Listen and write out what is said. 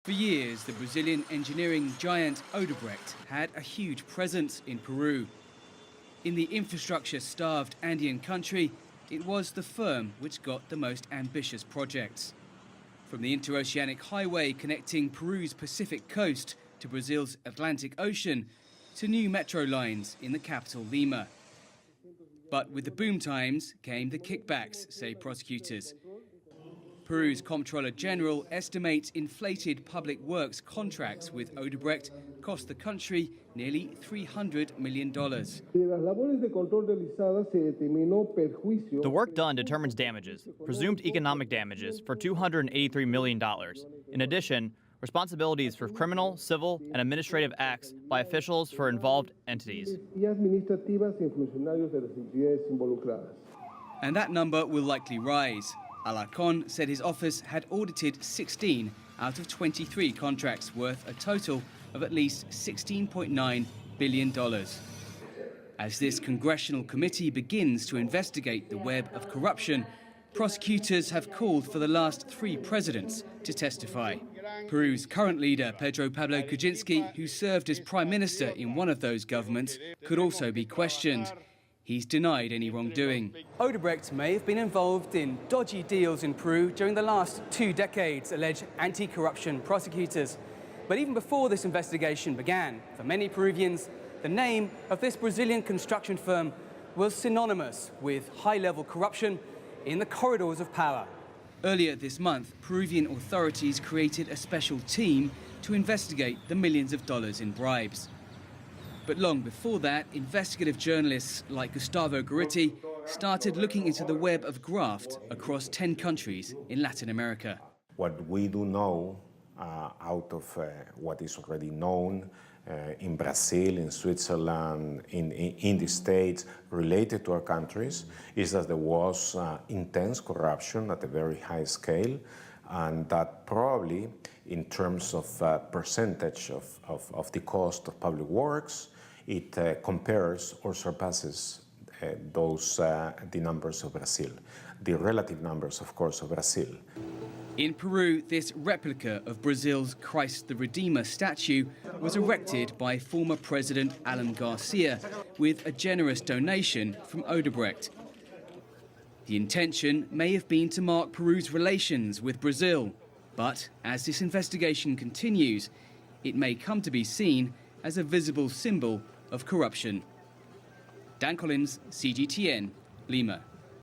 For years, the Brazilian engineering giant Odebrecht had a huge presence in Peru. In the infrastructure-starved Andean country, it was the firm which got the most ambitious projects. From the interoceanic highway connecting Peru's Pacific coast to Brazil's Atlantic Ocean, to new metro lines in the capital Lima. But with the boom times came the kickbacks, say prosecutors. Peru's Comptroller General estimates inflated public works contracts with Odebrecht cost the country nearly $300 million. The work done determines damages, presumed economic damages, for $283 million. In addition, responsibilities for criminal, civil, and administrative acts by officials for involved entities. And that number will likely rise. Alarcon said his office had audited 16 out of 23 contracts worth a total of at least $16.9 billion. As this congressional committee begins to investigate the web of corruption, prosecutors have called for the last 3 presidents to testify. Peru's current leader, Pedro Pablo Kuczynski, who served as prime minister in one of those governments, could also be questioned. He's denied any wrongdoing. Odebrecht may have been involved in dodgy deals in Peru during the last 2 decades, allege anti-corruption prosecutors. But even before this investigation began, for many Peruvians, the name of this Brazilian construction firm was synonymous with high-level corruption in the corridors of power. Earlier this month, Peruvian authorities created a special team to investigate the millions of dollars in bribes. But long before that, investigative journalists like Gustavo Gorriti started looking into the web of graft across 10 countries in Latin America. What we do know out of what is already known in Brazil, in Switzerland, in the States, related to our countries, is that there was intense corruption at a very high scale, and that probably, in terms of percentage of the cost of public works, it compares or surpasses the numbers of Brazil, the relative numbers, of course, of Brazil. In Peru, this replica of Brazil's Christ the Redeemer statue was erected by former President Alan Garcia with a generous donation from Odebrecht. The intention may have been to mark Peru's relations with Brazil, but as this investigation continues, it may come to be seen as a visible symbol of corruption. Dan Collyns, CGTN, Lima.